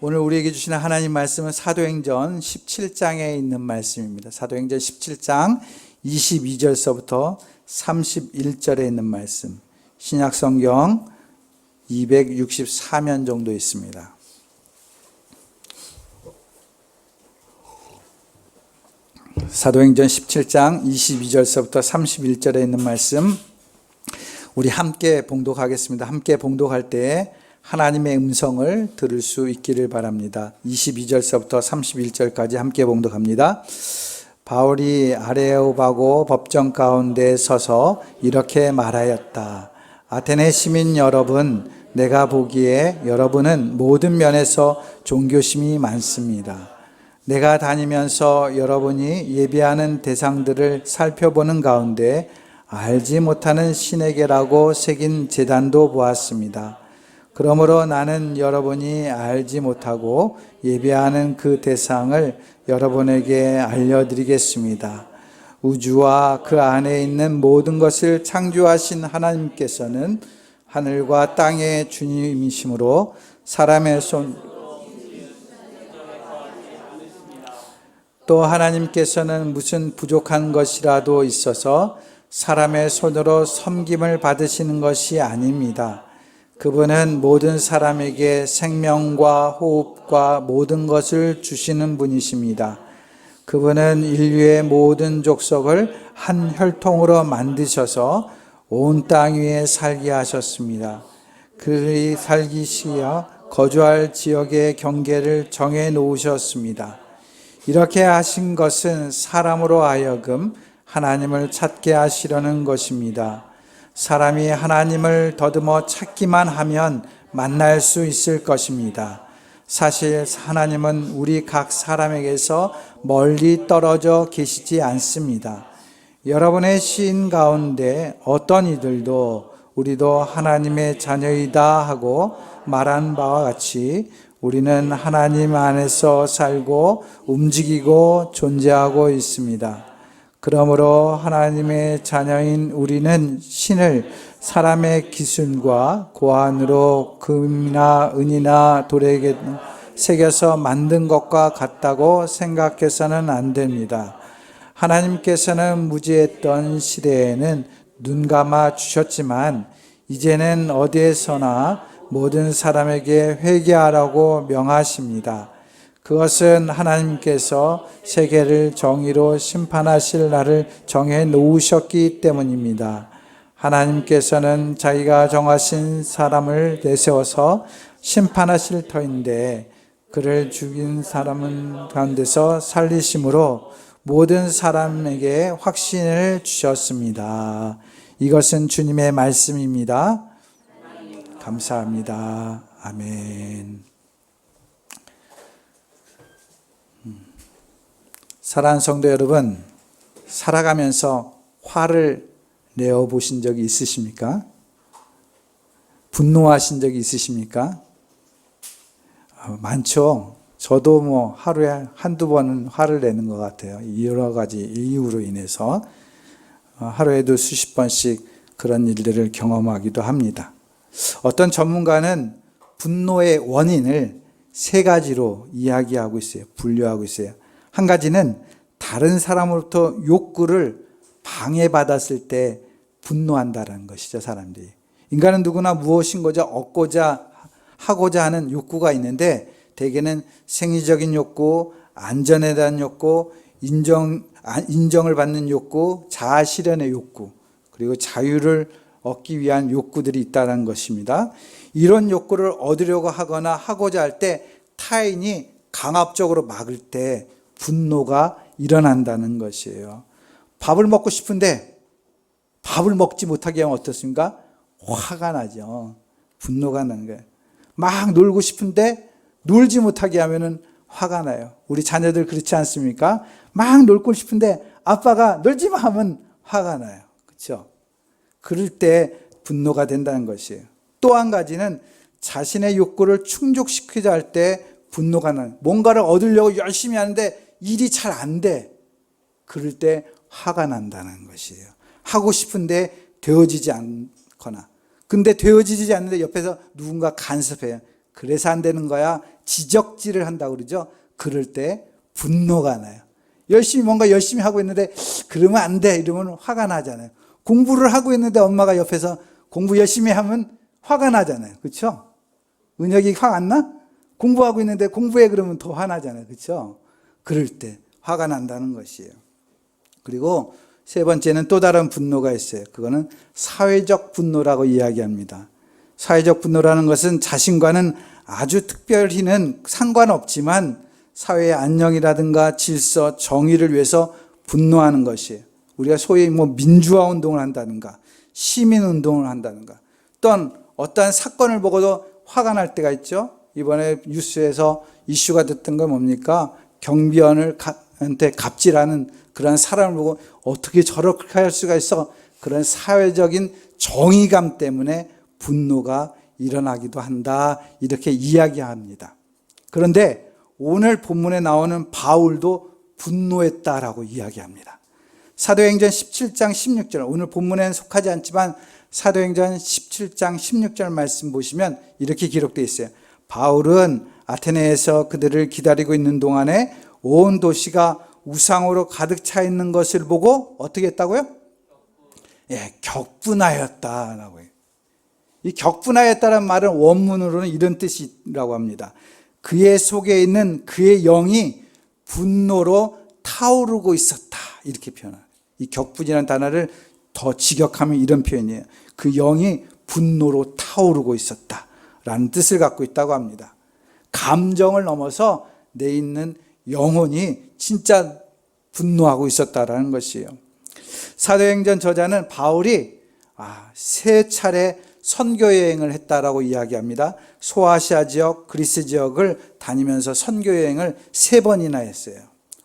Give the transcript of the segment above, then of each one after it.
오늘 우리에게 주시는 하나님 말씀은 사도행전 17장에 있는 말씀입니다. 사도행전 17장 22절서부터 31절에 있는 말씀. 신약성경 264면 정도 있습니다. 사도행전 17장 22절서부터 31절에 있는 말씀, 우리 함께 봉독하겠습니다. 함께 봉독할 때 하나님의 음성을 들을 수 있기를 바랍니다. 22절서부터 31절까지 함께 봉독합니다. 바울이 아레오바고 법정 가운데 서서 이렇게 말하였다. 아테네 시민 여러분, 내가 보기에 여러분은 모든 면에서 종교심이 많습니다. 내가 다니면서 여러분이 예배하는 대상들을 살펴보는 가운데 알지 못하는 신에게라고 새긴 제단도 보았습니다. 그러므로 나는 여러분이 알지 못하고 예배하는 그 대상을 여러분에게 알려드리겠습니다. 우주와 그 안에 있는 모든 것을 창조하신 하나님께서는 하늘과 땅의 주님이시므로 사람의 또 하나님께서는 무슨 부족한 것이라도 있어서 사람의 손으로 섬김을 받으시는 것이 아닙니다. 그분은 모든 사람에게 생명과 호흡과 모든 것을 주시는 분이십니다. 그분은 인류의 모든 족속을 한 혈통으로 만드셔서 온 땅 위에 살게 하셨습니다. 그들이 살기 시여 거주할 지역의 경계를 정해 놓으셨습니다. 이렇게 하신 것은 사람으로 하여금 하나님을 찾게 하시려는 것입니다. 사람이 하나님을 더듬어 찾기만 하면 만날 수 있을 것입니다. 사실 하나님은 우리 각 사람에게서 멀리 떨어져 계시지 않습니다. 여러분의 시인 가운데 어떤 이들도 우리도 하나님의 자녀이다 하고 말한 바와 같이 우리는 하나님 안에서 살고 움직이고 존재하고 있습니다. 그러므로 하나님의 자녀인 우리는 신을 사람의 기술과 고안으로 금이나 은이나 돌에 새겨서 만든 것과 같다고 생각해서는 안 됩니다. 하나님께서는 무지했던 시대에는 눈 감아 주셨지만 이제는 어디에서나 모든 사람에게 회개하라고 명하십니다. 그것은 하나님께서 세계를 정의로 심판하실 날을 정해 놓으셨기 때문입니다. 하나님께서는 자기가 정하신 사람을 내세워서 심판하실 터인데 그를 죽인 사람은 가운데서 살리심으로 모든 사람에게 확신을 주셨습니다. 이것은 주님의 말씀입니다. 감사합니다. 아멘. 사랑하는 성도 여러분, 살아가면서 화를 내어보신 적이 있으십니까? 분노하신 적이 있으십니까? 많죠. 저도 하루에 한두 번은 화를 내는 것 같아요. 여러 가지 이유로 인해서 하루에도 수십 번씩 그런 일들을 경험하기도 합니다. 어떤 전문가는 분노의 원인을 세 가지로 이야기하고 있어요. 분류하고 있어요. 한 가지는 다른 사람으로부터 욕구를 방해받았을 때 분노한다는 것이죠, 사람들이. 인간은 누구나 무엇인가를 얻고자 하고자 하는 욕구가 있는데 대개는 생리적인 욕구, 안전에 대한 욕구, 인정을 받는 욕구, 자아 실현의 욕구, 그리고 자유를 얻기 위한 욕구들이 있다는 것입니다. 이런 욕구를 얻으려고 하거나 하고자 할 때 타인이 강압적으로 막을 때 분노가 일어난다는 것이에요. 밥을 먹고 싶은데 밥을 먹지 못하게 하면 어떻습니까? 화가 나죠. 분노가 나는 거예요. 막 놀고 싶은데 놀지 못하게 하면 화가 나요. 우리 자녀들 그렇지 않습니까? 막 놀고 싶은데 아빠가 놀지 마 하면 화가 나요. 그렇죠? 그럴 때 분노가 된다는 것이에요. 또 한 가지는 자신의 욕구를 충족시키자 할 때 분노가 나요. 뭔가를 얻으려고 열심히 하는데 일이 잘 안 돼. 그럴 때 화가 난다는 것이에요. 하고 싶은데 되어지지 않거나. 근데 되어지지 않는데 옆에서 누군가 간섭해요. 그래서 안 되는 거야. 지적질을 한다고 그러죠. 그럴 때 분노가 나요. 뭔가 열심히 하고 있는데 그러면 안 돼 이러면 화가 나잖아요. 공부를 하고 있는데 엄마가 옆에서 공부 열심히 하면 화가 나잖아요. 그렇죠? 은혁이 화 안 나? 공부하고 있는데 공부해 그러면 더 화나잖아요. 그렇죠? 그럴 때 화가 난다는 것이에요. 그리고 세 번째는 또 다른 분노가 있어요. 그거는 사회적 분노라고 이야기합니다. 사회적 분노라는 것은 자신과는 아주 특별히는 상관없지만 사회의 안녕이라든가 질서, 정의를 위해서 분노하는 것이에요. 우리가 소위 민주화 운동을 한다든가 시민 운동을 한다든가 또는 어떠한 사건을 보고도 화가 날 때가 있죠. 이번에 뉴스에서 이슈가 됐던 건 뭡니까? 경비원한테 갑질하는 그런 사람을 보고 어떻게 저렇게 할 수가 있어? 그런 사회적인 정의감 때문에 분노가 일어나기도 한다. 이렇게 이야기합니다. 그런데 오늘 본문에 나오는 바울도 분노했다라고 이야기합니다. 사도행전 17장 16절, 오늘 본문에는 속하지 않지만 사도행전 17장 16절 말씀 보시면 이렇게 기록되어 있어요. 바울은 아테네에서 그들을 기다리고 있는 동안에 온 도시가 우상으로 가득 차 있는 것을 보고 어떻게 했다고요? 격분하였다라고 해요. 이 격분하였다는 말은 원문으로는 이런 뜻이라고 합니다. 그의 속에 있는 그의 영이 분노로 타오르고 있었다. 이렇게 표현해요. 이 격분이라는 단어를 더 직역하면 이런 표현이에요. 그 영이 분노로 타오르고 있었다라는 뜻을 갖고 있다고 합니다. 감정을 넘어서 내 있는 영혼이 진짜 분노하고 있었다라는 것이에요. 사도행전 저자는 바울이 세 차례 선교 여행을 했다라고 이야기합니다. 소아시아 지역, 그리스 지역을 다니면서 선교 여행을 3번이나 했어요.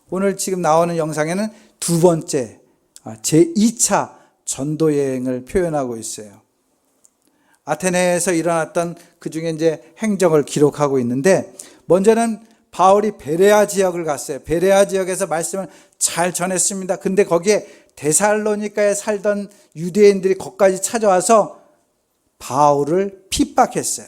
오늘 지금 나오는 영상에는 두 번째, 제2차 전도 여행을 표현하고 있어요. 아테네에서 일어났던 그 중에 이제 행적을 기록하고 있는데, 먼저는 바울이 베레아 지역을 갔어요. 베레아 지역에서 말씀을 잘 전했습니다. 근데 거기에 데살로니가에 살던 유대인들이 거기까지 찾아와서 바울을 핍박했어요.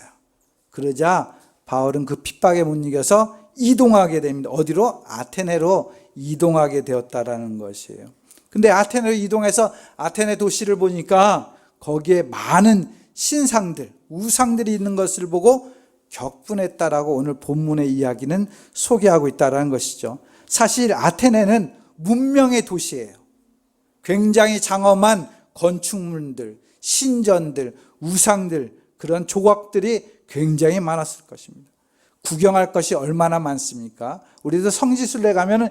그러자 바울은 그 핍박에 못 이겨서 이동하게 됩니다. 어디로? 아테네로 이동하게 되었다라는 것이에요. 근데 아테네로 이동해서 아테네 도시를 보니까 거기에 많은 신상들, 우상들이 있는 것을 보고 격분했다라고 오늘 본문의 이야기는 소개하고 있다라는 것이죠. 사실 아테네는 문명의 도시예요. 굉장히 장엄한 건축물들, 신전들, 우상들, 그런 조각들이 굉장히 많았을 것입니다. 구경할 것이 얼마나 많습니까? 우리도 성지순례 가면은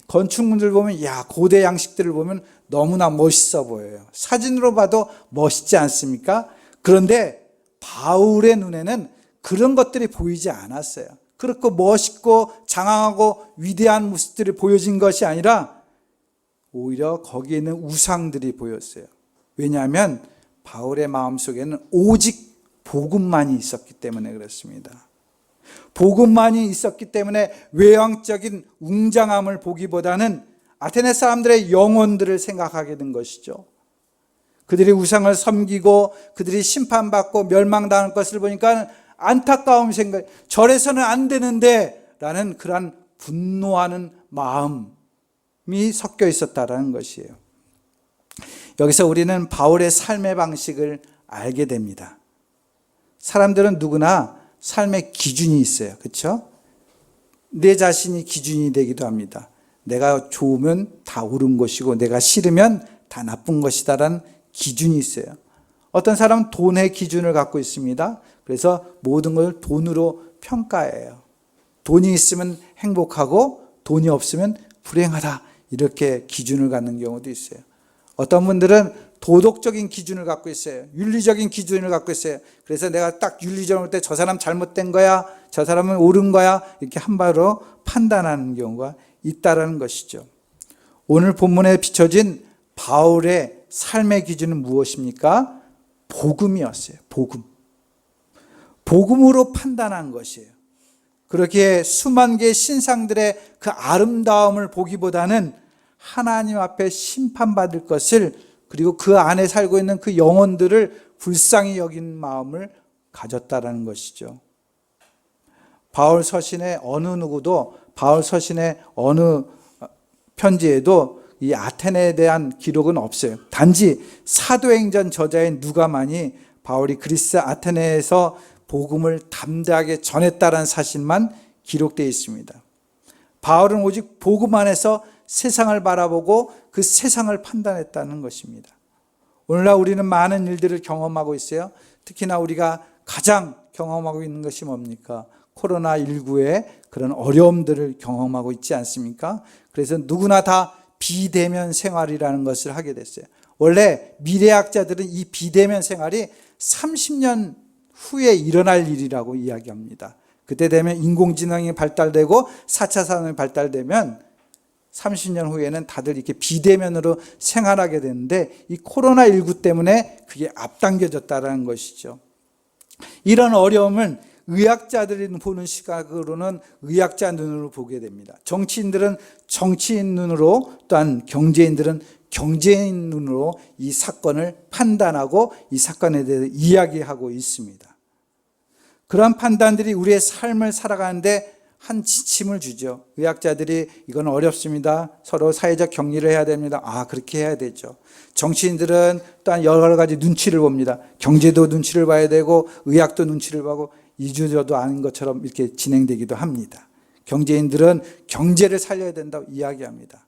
건축물들 보면, 고대 양식들을 보면 너무나 멋있어 보여요. 사진으로 봐도 멋있지 않습니까? 그런데 바울의 눈에는 그런 것들이 보이지 않았어요. 그렇고 멋있고 장황하고 위대한 모습들이 보여진 것이 아니라 오히려 거기에 있는 우상들이 보였어요. 왜냐하면 바울의 마음속에는 오직 복음만이 있었기 때문에 그렇습니다. 복음만이 있었기 때문에 외형적인 웅장함을 보기보다는 아테네 사람들의 영혼들을 생각하게 된 것이죠. 그들이 우상을 섬기고 그들이 심판받고 멸망당할 것을 보니까 안타까움 생각, 저래서는 안 되는데 라는 그런 분노하는 마음이 섞여 있었다라는 것이에요. 여기서 우리는 바울의 삶의 방식을 알게 됩니다. 사람들은 누구나 삶의 기준이 있어요. 그렇죠? 내 자신이 기준이 되기도 합니다. 내가 좋으면 다 옳은 것이고 내가 싫으면 다 나쁜 것이다라는 기준이 있어요. 어떤 사람은 돈의 기준을 갖고 있습니다. 그래서 모든 걸 돈으로 평가해요. 돈이 있으면 행복하고 돈이 없으면 불행하다. 이렇게 기준을 갖는 경우도 있어요. 어떤 분들은 도덕적인 기준을 갖고 있어요. 윤리적인 기준을 갖고 있어요. 그래서 내가 딱 윤리적으로 볼 때 저 사람 잘못된 거야, 저 사람은 옳은 거야, 이렇게 한바로 판단하는 경우가 있다라는 것이죠. 오늘 본문에 비춰진 바울의 삶의 기준은 무엇입니까? 복음이었어요. 복음. 복음으로 판단한 것이에요. 그렇게 수만 개의 신상들의 그 아름다움을 보기보다는 하나님 앞에 심판받을 것을, 그리고 그 안에 살고 있는 그 영혼들을 불쌍히 여긴 마음을 가졌다라는 것이죠. 바울 서신의 어느 누구도 바울 서신의 어느 편지에도 이 아테네에 대한 기록은 없어요. 단지 사도행전 저자인 누가만이 바울이 그리스 아테네에서 복음을 담대하게 전했다는 사실만 기록되어 있습니다. 바울은 오직 복음 안에서 세상을 바라보고 그 세상을 판단했다는 것입니다. 오늘날 우리는 많은 일들을 경험하고 있어요. 특히나 우리가 가장 경험하고 있는 것이 뭡니까? 코로나19의 그런 어려움들을 경험하고 있지 않습니까? 그래서 누구나 다 비대면 생활이라는 것을 하게 됐어요. 원래 미래학자들은 이 비대면 생활이 30년 후에 일어날 일이라고 이야기합니다. 그때 되면 인공지능이 발달되고 4차 산업이 발달되면 30년 후에는 다들 이렇게 비대면으로 생활하게 되는데 이 코로나19 때문에 그게 앞당겨졌다는 것이죠. 이런 어려움은 의학자들이 보는 시각으로는 의학자 눈으로 보게 됩니다. 정치인들은 정치인 눈으로, 또한 경제인들은 경제인 눈으로 이 사건을 판단하고 이 사건에 대해서 이야기하고 있습니다. 그러한 판단들이 우리의 삶을 살아가는데 한 지침을 주죠. 의학자들이 이건 어렵습니다. 서로 사회적 격리를 해야 됩니다. 그렇게 해야 되죠. 정치인들은 또한 여러 가지 눈치를 봅니다. 경제도 눈치를 봐야 되고 의학도 눈치를 보고 이주저도 아닌 것처럼 이렇게 진행되기도 합니다. 경제인들은 경제를 살려야 된다고 이야기합니다.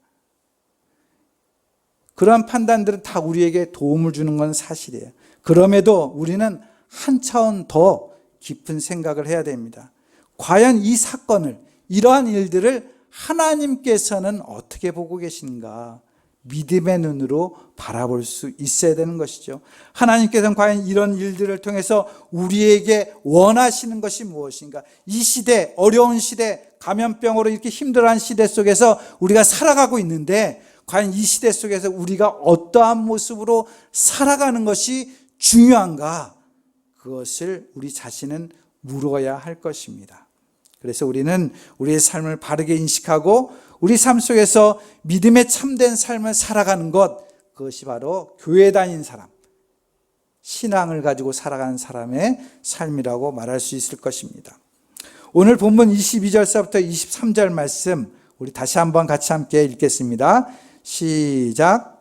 그러한 판단들은 다 우리에게 도움을 주는 건 사실이에요. 그럼에도 우리는 한 차원 더 깊은 생각을 해야 됩니다. 과연 이 사건을, 이러한 일들을 하나님께서는 어떻게 보고 계신가? 믿음의 눈으로 바라볼 수 있어야 되는 것이죠. 하나님께서는 과연 이런 일들을 통해서 우리에게 원하시는 것이 무엇인가? 이 시대, 어려운 시대, 감염병으로 이렇게 힘들어하는 시대 속에서 우리가 살아가고 있는데 과연 이 시대 속에서 우리가 어떠한 모습으로 살아가는 것이 중요한가? 그것을 우리 자신은 물어야 할 것입니다. 그래서 우리는 우리의 삶을 바르게 인식하고 우리 삶 속에서 믿음의 참된 삶을 살아가는 것, 그것이 바로 교회 다닌 사람, 신앙을 가지고 살아가는 사람의 삶이라고 말할 수 있을 것입니다. 오늘 본문 22절서부터 23절 말씀 우리 다시 한번 같이 함께 읽겠습니다. 시작.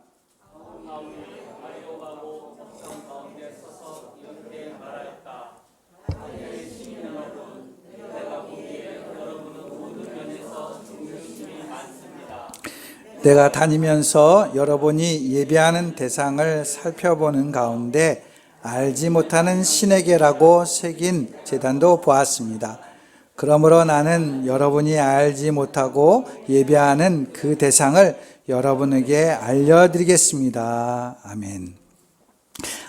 내가 다니면서 여러분이 예배하는 대상을 살펴보는 가운데 알지 못하는 신에게라고 새긴 제단도 보았습니다. 그러므로 나는 여러분이 알지 못하고 예배하는 그 대상을 여러분에게 알려드리겠습니다. 아멘.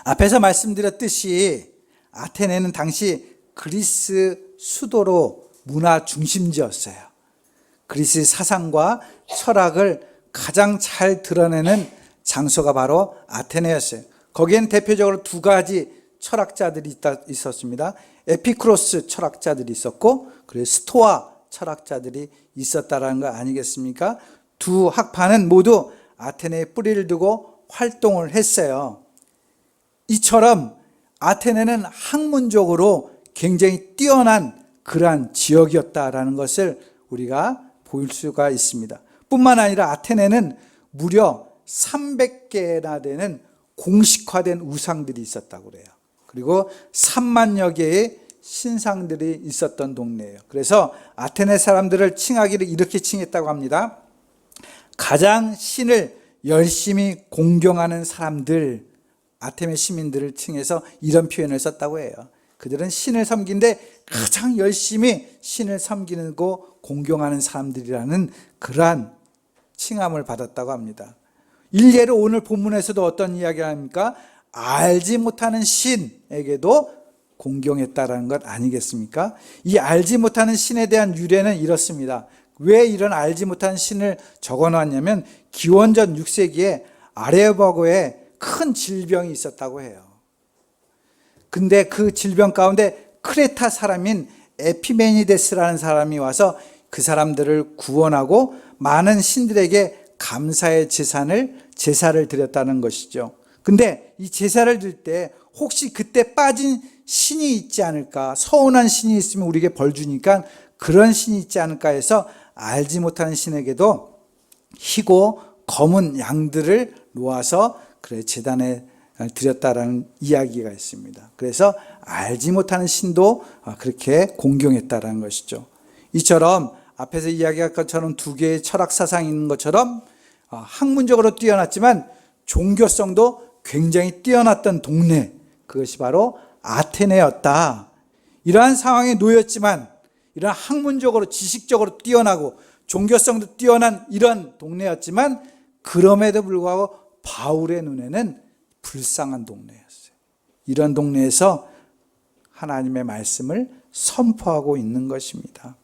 앞에서 말씀드렸듯이 아테네는 당시 그리스 수도로 문화 중심지였어요. 그리스 사상과 철학을 가장 잘 드러내는 장소가 바로 아테네였어요. 거기엔 대표적으로 두 가지 철학자들이 있었습니다. 에피쿠로스 철학자들이 있었고 그리고 스토아 철학자들이 있었다는 거 아니겠습니까? 두 학파는 모두 아테네에 뿌리를 두고 활동을 했어요. 이처럼 아테네는 학문적으로 굉장히 뛰어난 그러한 지역이었다라는 것을 우리가 볼 수가 있습니다. 뿐만 아니라 아테네는 무려 300개나 되는 공식화된 우상들이 있었다고 그래요. 그리고 3만여 개의 신상들이 있었던 동네예요. 그래서 아테네 사람들을 칭하기를 이렇게 칭했다고 합니다. 가장 신을 열심히 공경하는 사람들, 아테네 시민들을 칭해서 이런 표현을 썼다고 해요. 그들은 신을 섬기는데 가장 열심히 신을 섬기고 공경하는 사람들이라는 그러한 칭함을 받았다고 합니다. 일례로 오늘 본문에서도 어떤 이야기를 합니까? 알지 못하는 신에게도 공경했다라는 것 아니겠습니까? 이 알지 못하는 신에 대한 유래는 이렇습니다. 왜 이런 알지 못하는 신을 적어놨냐면 기원전 6세기에 아레오바고에 큰 질병이 있었다고 해요. 근데 그 질병 가운데 크레타 사람인 에피메니데스라는 사람이 와서 그 사람들을 구원하고 많은 신들에게 감사의 제사를 드렸다는 것이죠. 근데 이 제사를 드릴 때 혹시 그때 빠진 신이 있지 않을까, 서운한 신이 있으면 우리에게 벌 주니까 그런 신이 있지 않을까 해서 알지 못하는 신에게도 희고 검은 양들을 놓아서 그래 제단에 드렸다라는 이야기가 있습니다. 그래서 알지 못하는 신도 그렇게 공경했다라는 것이죠. 이처럼 앞에서 이야기한 것처럼 두 개의 철학 사상이 있는 것처럼 학문적으로 뛰어났지만 종교성도 굉장히 뛰어났던 동네, 그것이 바로 아테네였다. 이러한 상황에 놓였지만 이런 학문적으로 지식적으로 뛰어나고 종교성도 뛰어난 이런 동네였지만 그럼에도 불구하고 바울의 눈에는 불쌍한 동네였어요. 이런 동네에서 하나님의 말씀을 선포하고 있는 것입니다.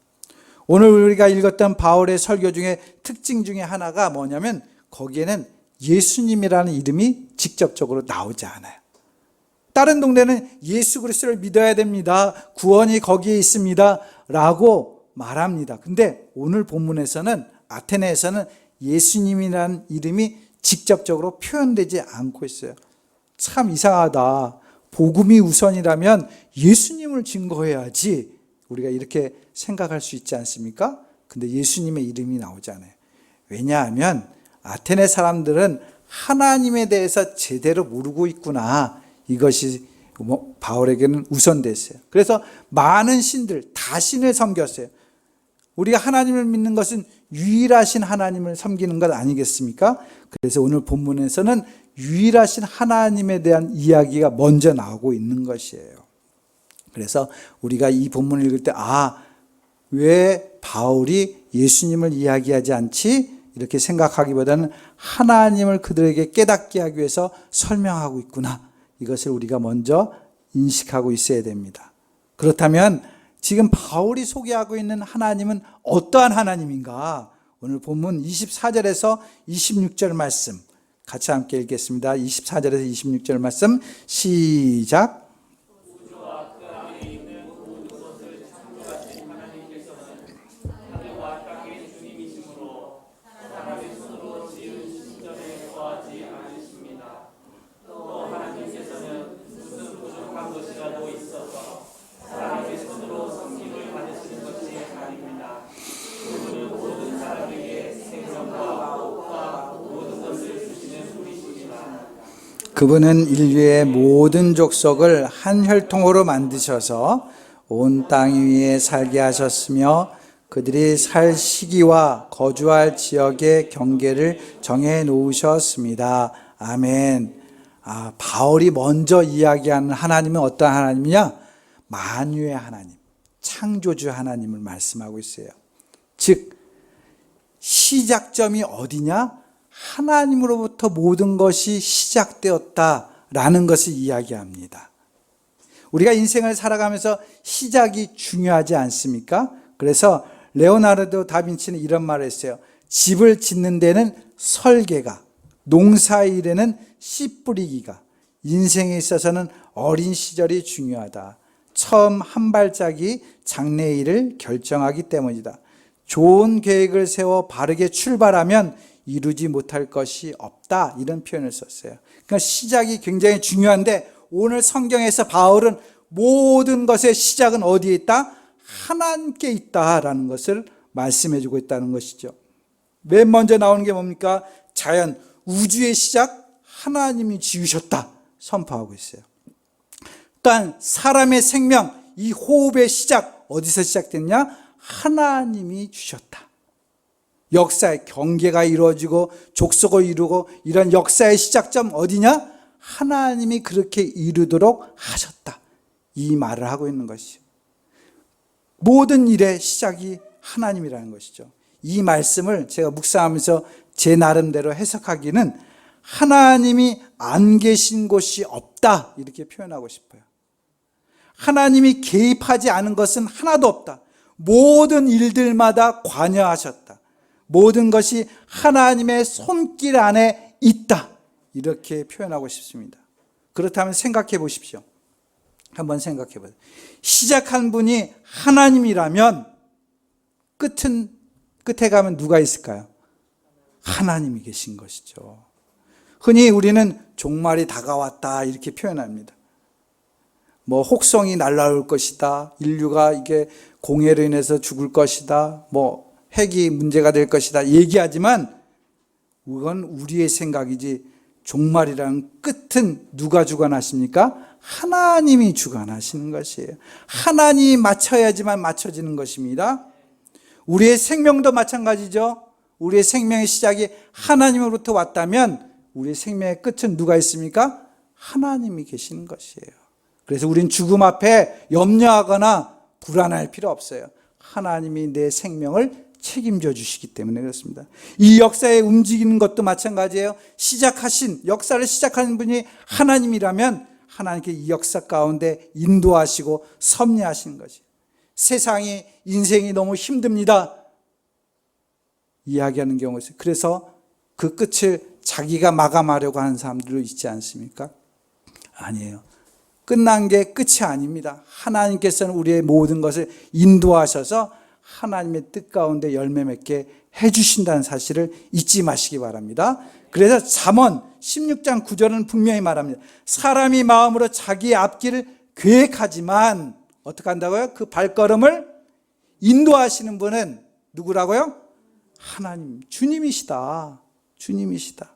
오늘 우리가 읽었던 바울의 설교 중에 특징 중에 하나가 뭐냐면 거기에는 예수님이라는 이름이 직접적으로 나오지 않아요. 다른 동네는 예수 그리스도를 믿어야 됩니다, 구원이 거기에 있습니다 라고 말합니다. 근데 오늘 본문에서는, 아테네에서는 예수님이라는 이름이 직접적으로 표현되지 않고 있어요. 참 이상하다. 복음이 우선이라면 예수님을 증거해야지, 우리가 이렇게 생각할 수 있지 않습니까? 근데 예수님의 이름이 나오지 않아요. 왜냐하면 아테네 사람들은 하나님에 대해서 제대로 모르고 있구나, 이것이 바울에게는 우선됐어요. 그래서 많은 신들, 다 신을 섬겼어요. 우리가 하나님을 믿는 것은 유일하신 하나님을 섬기는 것 아니겠습니까? 그래서 오늘 본문에서는 유일하신 하나님에 대한 이야기가 먼저 나오고 있는 것이에요. 그래서 우리가 이 본문을 읽을 때 왜 바울이 예수님을 이야기하지 않지? 이렇게 생각하기보다는 하나님을 그들에게 깨닫게 하기 위해서 설명하고 있구나, 이것을 우리가 먼저 인식하고 있어야 됩니다. 그렇다면 지금 바울이 소개하고 있는 하나님은 어떠한 하나님인가? 오늘 본문 24절에서 26절 말씀 같이 함께 읽겠습니다. 24절에서 26절 말씀 시작. 그분은 인류의 모든 족속을 한 혈통으로 만드셔서 온 땅 위에 살게 하셨으며 그들이 살 시기와 거주할 지역의 경계를 정해 놓으셨습니다. 아멘. 바울이 먼저 이야기하는 하나님은 어떤 하나님이냐? 만유의 하나님, 창조주 하나님을 말씀하고 있어요. 즉 시작점이 어디냐? 하나님으로부터 모든 것이 시작되었다라는 것을 이야기합니다. 우리가 인생을 살아가면서 시작이 중요하지 않습니까? 그래서 레오나르도 다빈치는 이런 말을 했어요. 집을 짓는 데는 설계가, 농사일에는 씨 뿌리기가, 인생에 있어서는 어린 시절이 중요하다. 처음 한 발짝이 장래일을 결정하기 때문이다. 좋은 계획을 세워 바르게 출발하면 이루지 못할 것이 없다, 이런 표현을 썼어요. 그러니까 시작이 굉장히 중요한데 오늘 성경에서 바울은 모든 것의 시작은 어디에 있다? 하나님께 있다라는 것을 말씀해 주고 있다는 것이죠. 맨 먼저 나오는 게 뭡니까? 자연, 우주의 시작 하나님이 지으셨다 선포하고 있어요. 또한 사람의 생명, 이 호흡의 시작 어디서 시작됐냐? 하나님이 주셨다. 역사의 경계가 이루어지고 족속을 이루고 이런 역사의 시작점 어디냐? 하나님이 그렇게 이루도록 하셨다, 이 말을 하고 있는 것이죠. 모든 일의 시작이 하나님이라는 것이죠. 이 말씀을 제가 묵상하면서 제 나름대로 해석하기는 하나님이 안 계신 곳이 없다, 이렇게 표현하고 싶어요. 하나님이 개입하지 않은 것은 하나도 없다. 모든 일들마다 관여하셨다. 모든 것이 하나님의 손길 안에 있다, 이렇게 표현하고 싶습니다. 그렇다면 생각해 보십시오. 한번 생각해 보세요. 시작한 분이 하나님이라면 끝에 가면 누가 있을까요? 하나님이 계신 것이죠. 흔히 우리는 종말이 다가왔다 이렇게 표현합니다. 뭐 혹성이 날아올 것이다, 인류가 이게 공해로 인해서 죽을 것이다, 뭐 핵이 문제가 될 것이다 얘기하지만 그건 우리의 생각이지 종말이라는 끝은 누가 주관하십니까? 하나님이 주관하시는 것이에요. 하나님이 맞춰야지만 맞춰지는 것입니다. 우리의 생명도 마찬가지죠. 우리의 생명의 시작이 하나님으로부터 왔다면 우리의 생명의 끝은 누가 있습니까? 하나님이 계시는 것이에요. 그래서 우린 죽음 앞에 염려하거나 불안할 필요 없어요. 하나님이 내 생명을 책임져 주시기 때문에 그렇습니다. 이 역사에 움직이는 것도 마찬가지예요. 역사를 시작하는 분이 하나님이라면 하나님께 이 역사 가운데 인도하시고 섭리하시는 것이에요. 세상이, 인생이 너무 힘듭니다 이야기하는 경우가 있어요. 그래서 그 끝을 자기가 마감하려고 하는 사람들도 있지 않습니까? 아니에요. 끝난 게 끝이 아닙니다. 하나님께서는 우리의 모든 것을 인도하셔서 하나님의 뜻 가운데 열매 맺게 해주신다는 사실을 잊지 마시기 바랍니다. 그래서 잠언 16장 9절은 분명히 말합니다. 사람이 마음으로 자기의 앞길을 계획하지만 어떻게 한다고요? 그 발걸음을 인도하시는 분은 누구라고요? 하나님, 주님이시다. 주님이시다.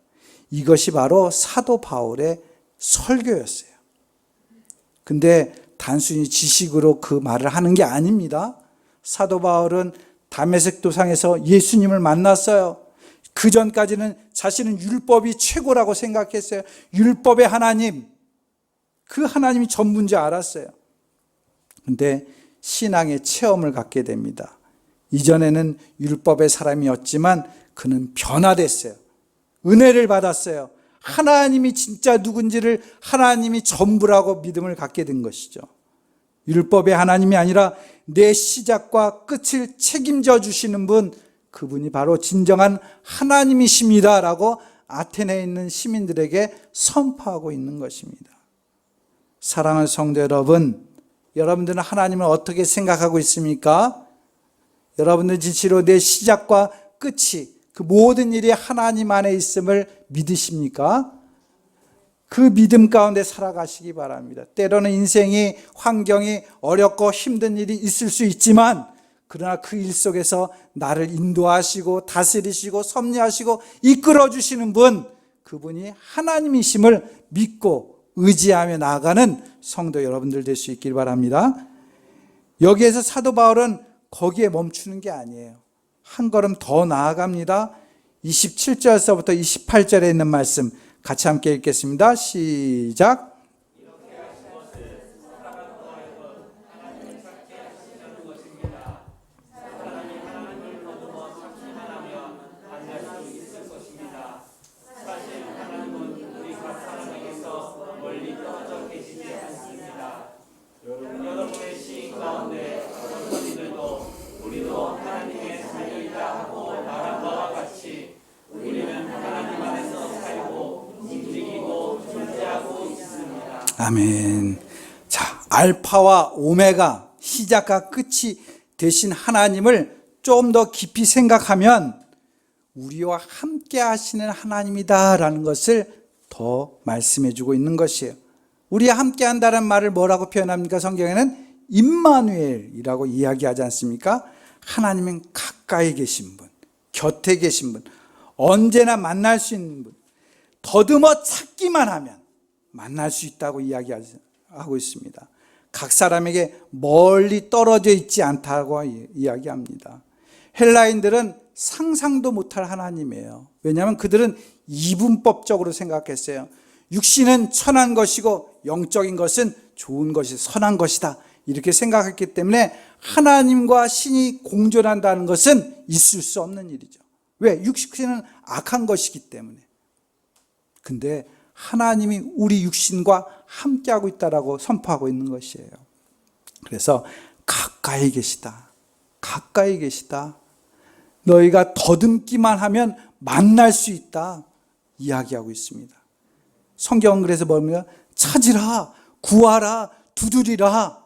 이것이 바로 사도 바울의 설교였어요. 근데 단순히 지식으로 그 말을 하는 게 아닙니다. 사도 바울은 다메섹 도상에서 예수님을 만났어요. 그 전까지는 자신은 율법이 최고라고 생각했어요. 율법의 하나님, 그 하나님이 전부인 줄 알았어요. 근데 신앙의 체험을 갖게 됩니다. 이전에는 율법의 사람이었지만 그는 변화됐어요. 은혜를 받았어요. 하나님이 진짜 누군지를 하나님이 전부라고 믿음을 갖게 된 것이죠. 율법의 하나님이 아니라 내 시작과 끝을 책임져 주시는 분, 그분이 바로 진정한 하나님이십니다 라고 아테네에 있는 시민들에게 선포하고 있는 것입니다. 사랑하는 성도 여러분, 여러분들은 하나님을 어떻게 생각하고 있습니까? 여러분들 진실로 내 시작과 끝이, 그 모든 일이 하나님 안에 있음을 믿으십니까? 그 믿음 가운데 살아가시기 바랍니다. 때로는 인생이, 환경이 어렵고 힘든 일이 있을 수 있지만 그러나 그 일 속에서 나를 인도하시고 다스리시고 섭리하시고 이끌어 주시는 분, 그분이 하나님이심을 믿고 의지하며 나아가는 성도 여러분들 될 수 있길 바랍니다. 여기에서 사도 바울은 거기에 멈추는 게 아니에요. 한 걸음 더 나아갑니다. 27절서부터 28절에 있는 말씀 같이 함께 읽겠습니다. 시작. 아멘. 자, 알파와 오메가, 시작과 끝이 되신 하나님을 좀 더 깊이 생각하면 우리와 함께 하시는 하나님이다라는 것을 더 말씀해 주고 있는 것이에요. 우리와 함께 한다는 말을 뭐라고 표현합니까? 성경에는 임마누엘이라고 이야기하지 않습니까? 하나님은 가까이 계신 분, 곁에 계신 분, 언제나 만날 수 있는 분, 더듬어 찾기만 하면 만날 수 있다고 이야기하고 있습니다. 각 사람에게 멀리 떨어져 있지 않다고 이야기합니다. 헬라인들은 상상도 못할 하나님이에요. 왜냐하면 그들은 이분법적으로 생각했어요. 육신은 천한 것이고 영적인 것은 좋은 것이 선한 것이다 이렇게 생각했기 때문에 하나님과 신이 공존한다는 것은 있을 수 없는 일이죠. 왜? 육신은 악한 것이기 때문에. 근데 하나님이 우리 육신과 함께하고 있다라고 선포하고 있는 것이에요. 그래서 가까이 계시다. 가까이 계시다. 너희가 더듬기만 하면 만날 수 있다. 이야기하고 있습니다. 성경은 그래서 뭡니까? 찾으라, 구하라, 두드리라,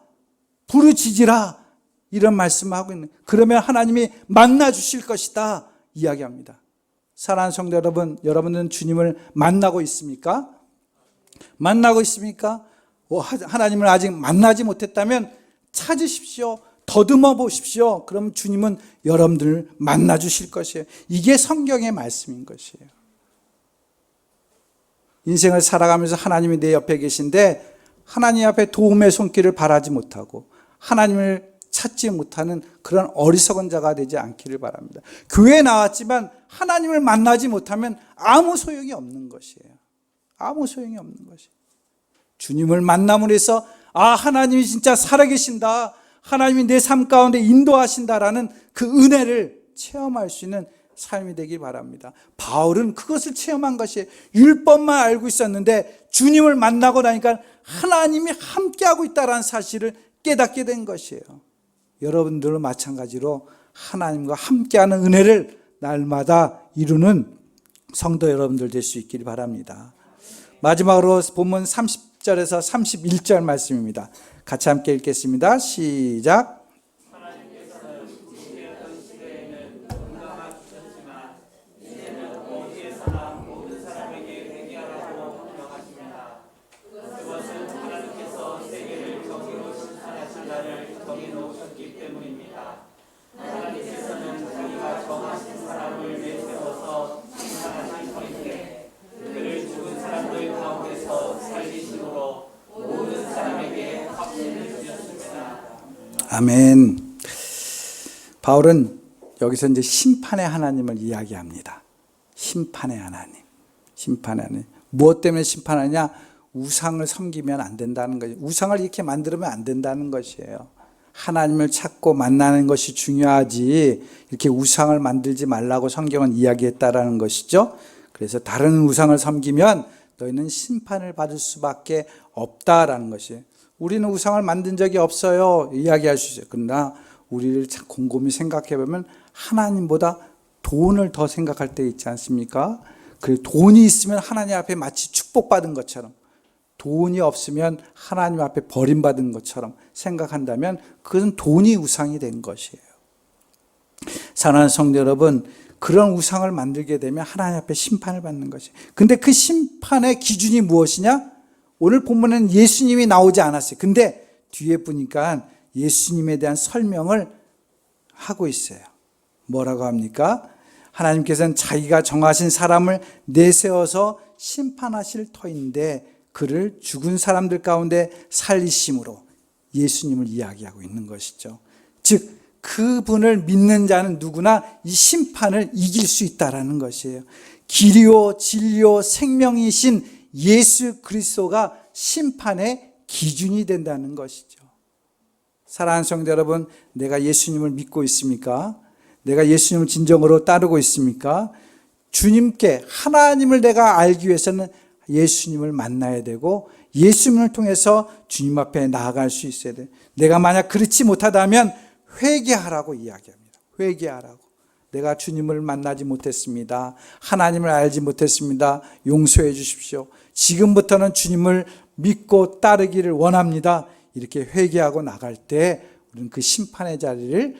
부르짖으라 이런 말씀을 하고 있는. 그러면 하나님이 만나 주실 것이다 이야기합니다. 사랑하는 성도 여러분, 여러분은 주님을 만나고 있습니까? 만나고 있습니까? 하나님을 아직 만나지 못했다면 찾으십시오. 더듬어 보십시오. 그럼 주님은 여러분들을 만나 주실 것이에요. 이게 성경의 말씀인 것이에요. 인생을 살아가면서 하나님이 내 옆에 계신데 하나님 앞에 도움의 손길을 바라지 못하고 하나님을 찾지 못하는 그런 어리석은 자가 되지 않기를 바랍니다. 교회에 나왔지만 하나님을 만나지 못하면 아무 소용이 없는 것이에요. 아무 소용이 없는 것이에요. 주님을 만남으로 해서 하나님이 진짜 살아계신다, 하나님이 내 삶 가운데 인도하신다라는 그 은혜를 체험할 수 있는 삶이 되길 바랍니다. 바울은 그것을 체험한 것이에요. 율법만 알고 있었는데 주님을 만나고 나니까 하나님이 함께하고 있다는 사실을 깨닫게 된 것이에요. 여러분들도 마찬가지로 하나님과 함께하는 은혜를 날마다 이루는 성도 여러분들 될 수 있기를 바랍니다. 마지막으로 본문 30절에서 31절 말씀입니다. 같이 함께 읽겠습니다. 시작. 아멘. 바울은 여기서 이제 심판의 하나님을 이야기합니다. 심판의 하나님. 심판의 하나님. 무엇 때문에 심판하냐? 우상을 섬기면 안 된다는 거예요. 우상을 이렇게 만들면 안 된다는 것이에요. 하나님을 찾고 만나는 것이 중요하지 이렇게 우상을 만들지 말라고 성경은 이야기했다라는 것이죠. 그래서 다른 우상을 섬기면 너희는 심판을 받을 수밖에 없다라는 것이에요. 우리는 우상을 만든 적이 없어요. 이야기할 수 있어요. 그러나 우리를 곰곰이 생각해 보면 하나님보다 돈을 더 생각할 때 있지 않습니까? 그 돈이 있으면 하나님 앞에 마치 축복받은 것처럼, 돈이 없으면 하나님 앞에 버림받은 것처럼 생각한다면 그것은 돈이 우상이 된 것이에요. 사랑하는 성도 여러분, 그런 우상을 만들게 되면 하나님 앞에 심판을 받는 것이에요. 근데 그 심판의 기준이 무엇이냐? 오늘 본문에는 예수님이 나오지 않았어요. 근데 뒤에 보니까 예수님에 대한 설명을 하고 있어요. 뭐라고 합니까? 하나님께서는 자기가 정하신 사람을 내세워서 심판하실 터인데 그를 죽은 사람들 가운데 살리심으로 예수님을 이야기하고 있는 것이죠. 즉 그분을 믿는 자는 누구나 이 심판을 이길 수 있다라는 것이에요. 길이요 진리요 생명이신 예수 그리스도가 심판의 기준이 된다는 것이죠. 사랑하는 성도 여러분, 내가 예수님을 믿고 있습니까? 내가 예수님을 진정으로 따르고 있습니까? 주님께, 하나님을 내가 알기 위해서는 예수님을 만나야 되고 예수님을 통해서 주님 앞에 나아갈 수 있어야 돼요. 내가 만약 그렇지 못하다면 회개하라고 이야기합니다. 회개하라고. 내가 주님을 만나지 못했습니다. 하나님을 알지 못했습니다. 용서해 주십시오. 지금부터는 주님을 믿고 따르기를 원합니다. 이렇게 회개하고 나갈 때 우리는 그 심판의 자리를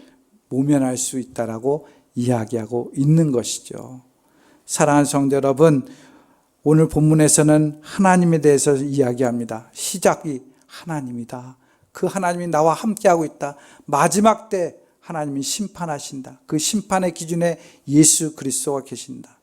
모면할 수 있다라고 이야기하고 있는 것이죠. 사랑하는 성도 여러분, 오늘 본문에서는 하나님에 대해서 이야기합니다. 시작이 하나님이다. 그 하나님이 나와 함께하고 있다. 마지막 때 하나님이 심판하신다. 그 심판의 기준에 예수 그리스도가 계신다.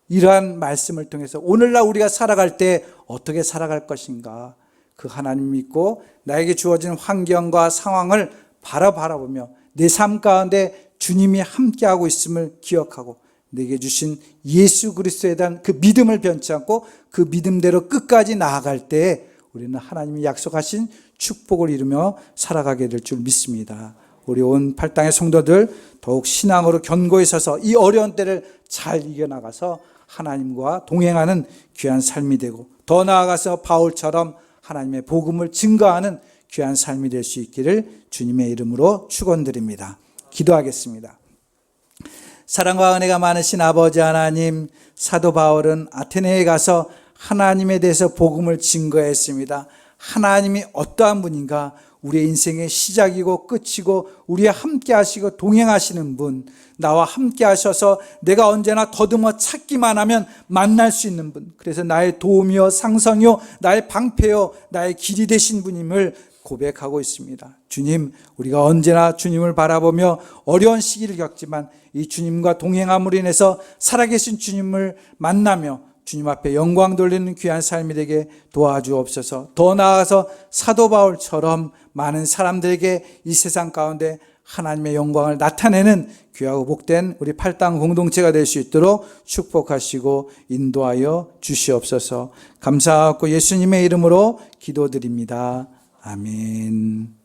이러한 말씀을 통해서 오늘날 우리가 살아갈 때 어떻게 살아갈 것인가, 그 하나님 믿고 나에게 주어진 환경과 상황을 바라보며 내 삶 가운데 주님이 함께하고 있음을 기억하고 내게 주신 예수 그리스도에 대한 그 믿음을 변치 않고 그 믿음대로 끝까지 나아갈 때 우리는 하나님이 약속하신 축복을 이루며 살아가게 될 줄 믿습니다. 우리 온 팔당의 성도들 더욱 신앙으로 견고히 서서 이 어려운 때를 잘 이겨나가서 하나님과 동행하는 귀한 삶이 되고 더 나아가서 바울처럼 하나님의 복음을 증거하는 귀한 삶이 될 수 있기를 주님의 이름으로 축원드립니다. 기도하겠습니다. 사랑과 은혜가 많으신 아버지 하나님, 사도 바울은 아테네에 가서 하나님에 대해서 복음을 증거했습니다. 하나님이 어떠한 분인가, 우리의 인생의 시작이고 끝이고 우리와 함께 하시고 동행하시는 분, 나와 함께 하셔서 내가 언제나 더듬어 찾기만 하면 만날 수 있는 분, 그래서 나의 도움이요 상성이요 나의 방패요 나의 길이 되신 분임을 고백하고 있습니다. 주님, 우리가 언제나 주님을 바라보며 어려운 시기를 겪지만 이 주님과 동행함으로 인해서 살아계신 주님을 만나며 주님 앞에 영광 돌리는 귀한 삶이 되게 도와주옵소서. 더 나아가서 사도 바울처럼 많은 사람들에게 이 세상 가운데 하나님의 영광을 나타내는 귀하고 복된 우리 팔당 공동체가 될 수 있도록 축복하시고 인도하여 주시옵소서. 감사하고 예수님의 이름으로 기도드립니다. 아멘.